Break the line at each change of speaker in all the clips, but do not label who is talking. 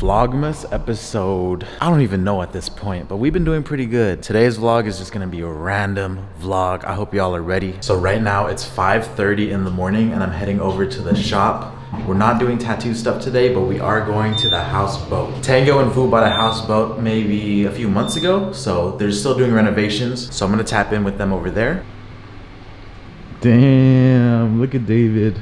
Vlogmas episode, I don't even know at this point, but we've been doing pretty good. Today's vlog is just gonna be a random vlog. I hope y'all are ready. So right now it's 5:30 in the morning and I'm heading over to the shop. We're not doing tattoo stuff today, but we are going to the houseboat. Tango and Vu bought a houseboat maybe a few months ago, so they're still doing renovations. So I'm gonna tap in with them over there. Damn, look at David.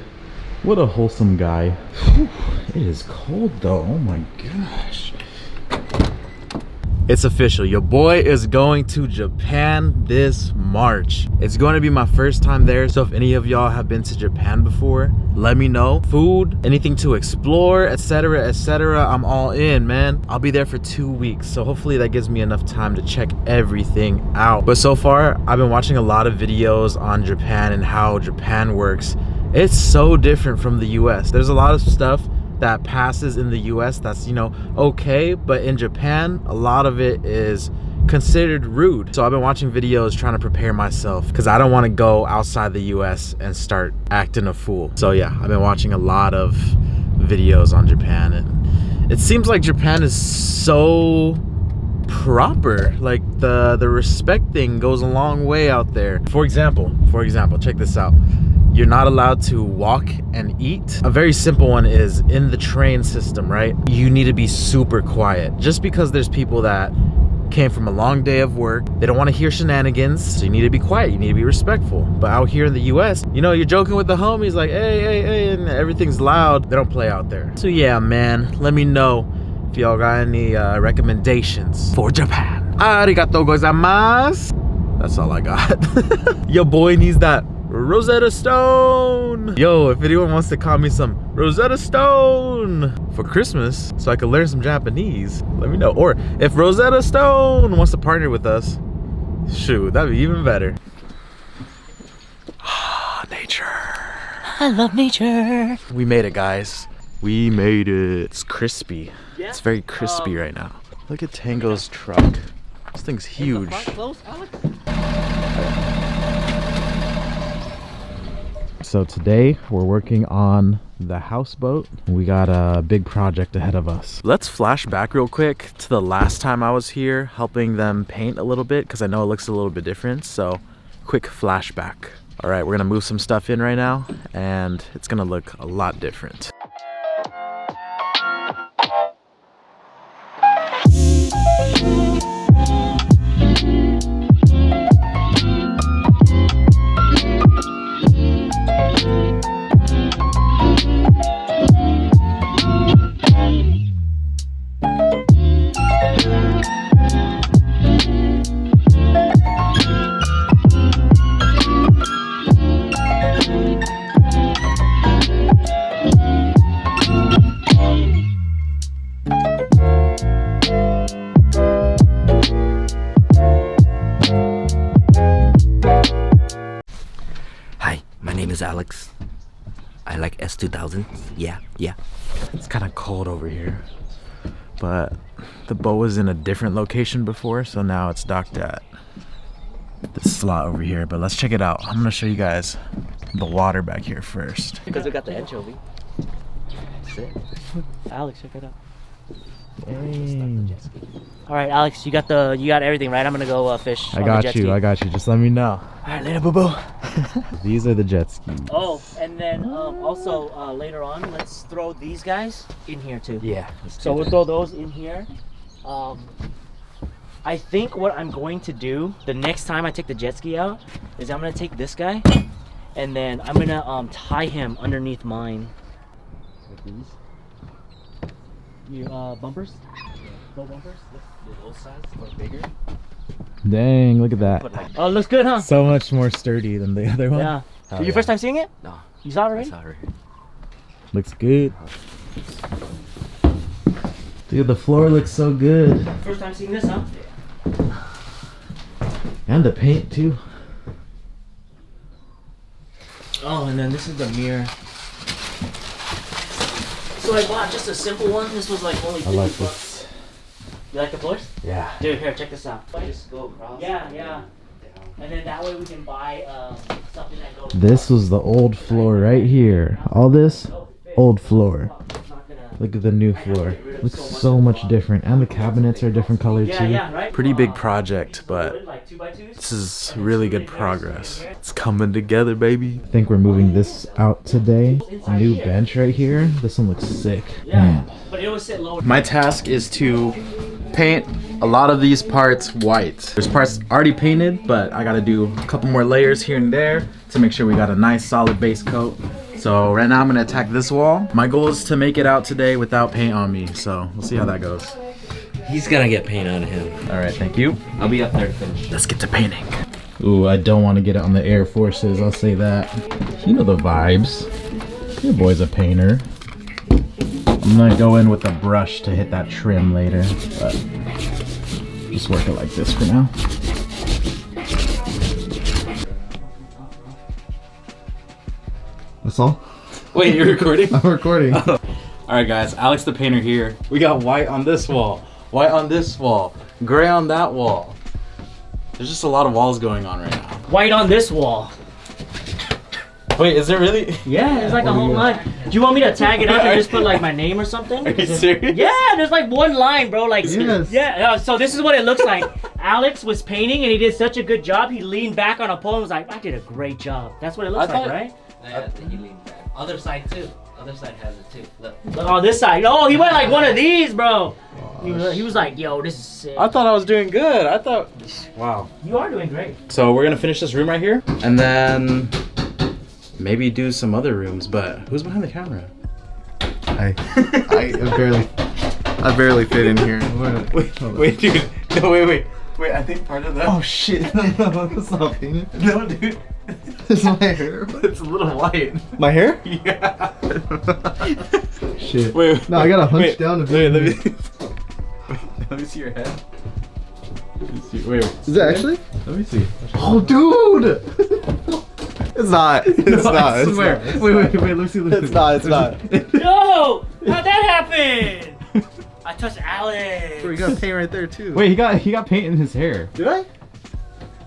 What a wholesome guy. Whew, it is cold though, oh my gosh. It's official, your boy is going to Japan this March. It's going to be my first time there, so if any of y'all have been to Japan before, let me know. Food, anything to explore, etc, etc, I'm all in, man. I'll be there for 2 weeks, so hopefully that gives me enough time to check everything out. But so far, I've been watching a lot of videos on Japan and how Japan works. It's so different from the US. There's a lot of stuff that passes in the US that's, you know, okay, but in Japan a lot of it is considered rude. So I've been watching videos trying to prepare myself because I don't want to go outside the US and start acting a fool. So yeah, I've been watching a lot of videos on Japan and it seems like Japan is so proper. Like the respect thing goes a long way out there. For example, check this out. You're not allowed to walk and eat. A very simple one is in the train system, right? You need to be super quiet. Just because there's people that came from a long day of work, they don't want to hear shenanigans, so you need to be quiet, you need to be respectful. But out here in the US, you know, you're joking with the homies like, hey, and everything's loud. They don't play out there. So yeah, man, let me know if y'all got any recommendations for Japan. Arigatou gozaimasu. That's all I got. Your boy needs that Rosetta Stone. Yo, if anyone wants to call me some Rosetta Stone for Christmas so I can learn some Japanese, let me know. Or if Rosetta Stone wants to partner with us, shoot, that'd be even better. Ah, nature.
I love nature.
We made it, guys. We made it. It's crispy. Yeah? It's very crispy right now. Look at Tango's truck. This thing's huge.
Is the front closed, Alex?
So today we're working on the houseboat. We got a big project ahead of us. Let's flash back real quick to the last time I was here helping them paint a little bit because I know it looks a little bit different. So quick flashback. All right, we're gonna move some stuff in right now and it's gonna look a lot different.
Alex, I like S2000. Yeah.
It's kind of cold over here, but the boat was in a different location before, so now it's docked at this slot over here. But let's check it out. I'm gonna show you guys the water back here first.
Because we got the anchovy. That's it. Alex, check it out.
Dang.
All right, Alex, you got everything, right? I'm gonna go fish.
I got you. Just let me know.
All right, later, boo boo.
These are the jet skis.
Oh, and then also later on, let's throw these guys in here too.
Yeah.
So we'll throw those in here. I think what I'm going to do the next time I take the jet ski out is I'm gonna take this guy, and then I'm gonna tie him underneath mine. Like these. Your bumpers? Low bumpers? Those size or bigger?
Dang, look at that.
Oh, looks good, huh?
So much more sturdy than the other one.
Yeah. Your first time seeing it?
No.
You saw it already?
I saw it already.
Looks good. Dude, the floor looks so good.
First time seeing this, huh?
And the paint too.
Oh, and then this is the mirror. So I bought just a simple one. This was like only 50 bucks. This. You like the floors?
Yeah.
Dude, here, check this out.
Just go across.
Yeah. And then that way we can buy something that goes.
This was the old floor right here. All this, old floor.
It's not gonna
Look at the new floor. Looks so much different. And the cabinets are a different color too.
Yeah, right?
Pretty big project, but
Like 2x2s?
this is really good progress. It's coming together, baby. I think we're moving this out today. New bench right here. This one looks sick. Man.
But it will sit lower.
My task is to paint a lot of these parts white. There's parts already painted, but I gotta do a couple more layers here and there to make sure we got a nice solid base coat. So right now I'm gonna attack this wall. My goal is to make it out today without paint on me, so we'll see how that goes.
He's gonna get paint on him.
All right, thank you.
I'll be up there to finish.
Let's get to painting. Ooh, I don't want to get it on the Air Forces, I'll say that. You know the vibes. Your boy's a painter. I'm gonna go in with a brush to hit that trim later, but just work it like this for now. That's all?
Wait, you're recording?
I'm recording. All right, guys, Alex the painter here. We got white on this wall, white on this wall, gray on that wall. There's just a lot of walls going on right now.
White on this wall.
Wait, is there really?
Yeah, there's like a whole line. Do you want me to tag it up and just put like my name or something?
Are you serious?
Yeah, there's like one line, bro. Like,
Yes.
yeah. So this is what it looks like. Alex was painting and he did such a good job. He leaned back on a pole and was like, "I did a great job." That's what it looks like, right?
Yeah, he leaned back. Other side too. Other side has it too. Look.
Look on this side. Oh, he went like one of these, bro. He was like, "Yo, this is sick."
I thought I was doing good. I thought, wow.
You are doing great.
So we're gonna finish this room right here, and then maybe do some other rooms. But who's behind the camera?
I barely fit in here.
Wait, dude. No, wait. I think part of that.
Oh shit! No, that's not painted.
No, dude.
It's my hair.
It's a little white.
My hair?
Yeah.
Shit.
Wait.
No, I gotta hunch
wait,
down to
wait,
be.
let me see your head. Let me see. Wait.
Is it actually?
Let me see.
Oh, dude! It's not. It's
No,
not.
I
It's
swear.
not.
Wait. Let me see.
It's not. It's not.
Yo, how'd that happen? I touched Alex.
You got paint right there too.
Wait, he got paint in his hair.
Did I?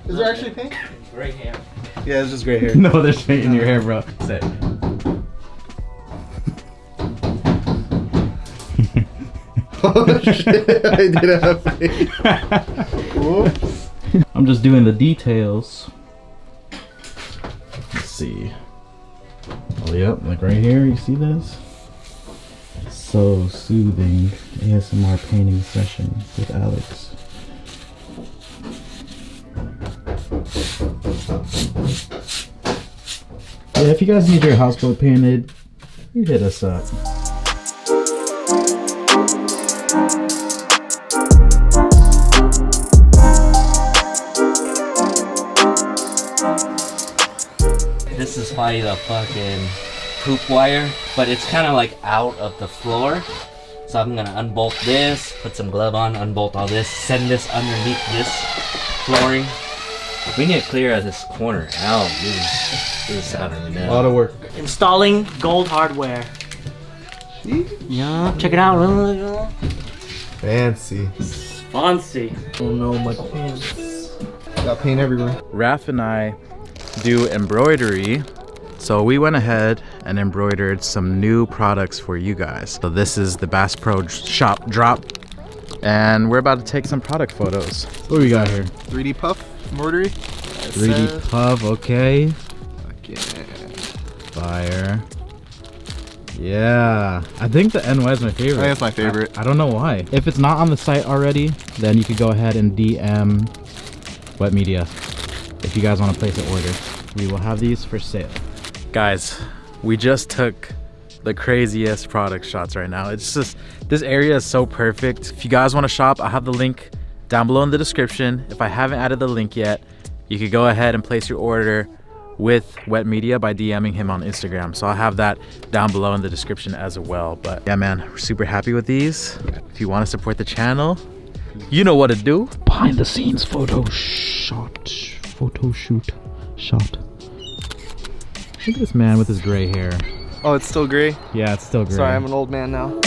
Is there actually paint?
Great hair.
Yeah, it's just gray hair.
No, there's paint in your hair, bro. Say.
Oh shit! I did have paint. Whoops.
I'm just doing the details. Let's see. Oh, yep, like right here, you see this? So soothing. ASMR painting session with Alex. Yeah, if you guys need your houseboat painted, you hit us up.
This is probably the fucking poop wire, but it's kind of like out of the floor. So I'm gonna unbolt this, put some glove on, unbolt all this, send this underneath this flooring. We need to clear this corner out. This is I don't
A lot
know.
of work.
Installing gold hardware. Yeah, check it out.
Fancy.
Fancy. Oh no, my pants.
Got paint everywhere.
Raph and I do embroidery, so we went ahead and embroidered some new products for you guys. So this is the Bass Pro Shop drop, and we're about to take some product photos. What do we got here?
3D puff embroidery.
3D puff, okay.
Okay.
Fire. Yeah, I think the NY is my favorite.
I think it's my favorite.
I don't know why. If it's not on the site already, then you could go ahead and DM Wet Media if you guys want to place an order. We will have these for sale. Guys, we just took the craziest product shots right now. It's just, this area is so perfect. If you guys want to shop, I'll have the link down below in the description. If I haven't added the link yet, you could go ahead and place your order with Wet Media by DMing him on Instagram. So I'll have that down below in the description as well. But yeah, man, we're super happy with these. If you want to support the channel, you know what to do. Behind the scenes photo shoot. Look at this man with his gray hair.
Oh, it's still gray.
Yeah, it's still gray.
Sorry, I'm an old man now.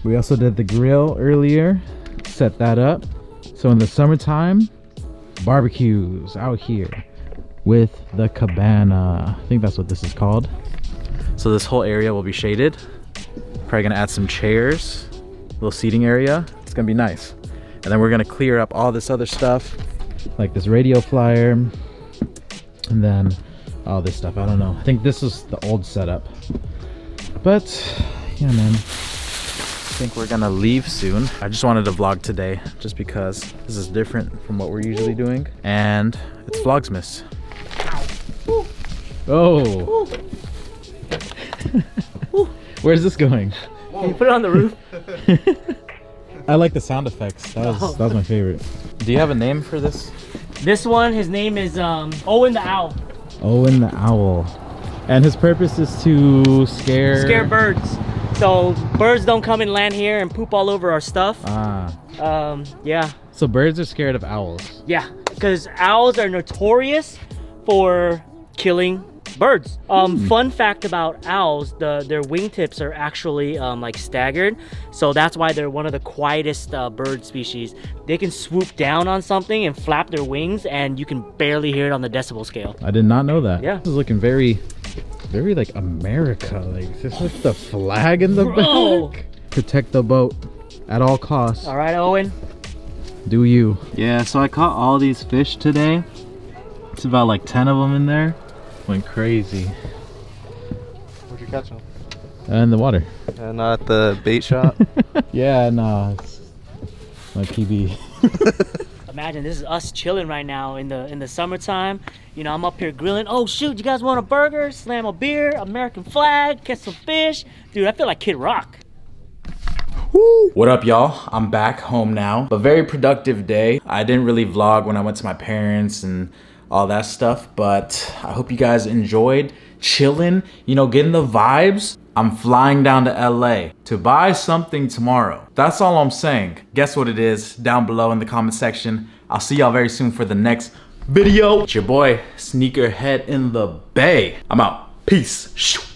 We also did the grill earlier, set that up. So in the summertime, barbecues out here with the cabana. I think that's what this is called. So this whole area will be shaded. Probably gonna add some chairs, little seating area. It's gonna be nice. And then we're gonna clear up all this other stuff, like this radio flyer, and then all this stuff. I don't know. I think this is the old setup. But yeah, man. I think we're gonna leave soon. I just wanted to vlog today just because this is different from what we're usually doing. And it's Vlogsmas. Oh. Where's this going?
Can you put it on the roof?
I like the sound effects. That was my favorite. Do you have a name for this?
This one, his name is Owen the Owl.
Owen the Owl. And his purpose is to scare
birds. So birds don't come and land here and poop all over our stuff. Yeah.
So birds are scared of owls.
Yeah, because owls are notorious for killing birds. Fun fact about owls, their wingtips are actually like staggered, so that's why they're one of the quietest bird species. They can swoop down on something and flap their wings, and you can barely hear it on the decibel scale.
I did not know that.
Yeah.
This is looking very like America. Like this is the flag in the back. Protect the boat at all costs.
All right, Owen.
Do you? Yeah. So I caught all these fish today. It's about like 10 of them in there. Went crazy.
Where'd you catch them?
In the water.
Not at the bait shop?
Yeah, no, it's my PB.
Imagine this is us chilling right now in the summertime. You know, I'm up here grilling. Oh shoot, you guys want a burger? Slam a beer, American flag, catch some fish. Dude, I feel like Kid Rock.
What up, y'all? I'm back home now. A very productive day. I didn't really vlog when I went to my parents and all that stuff, but I hope you guys enjoyed chilling, you know, getting the vibes. I'm flying down to LA to buy something tomorrow. That's all I'm saying. Guess what it is down below in the comment section. I'll see y'all very soon for the next video. It's your boy, Sneakerhead in the Bay. I'm out. Peace.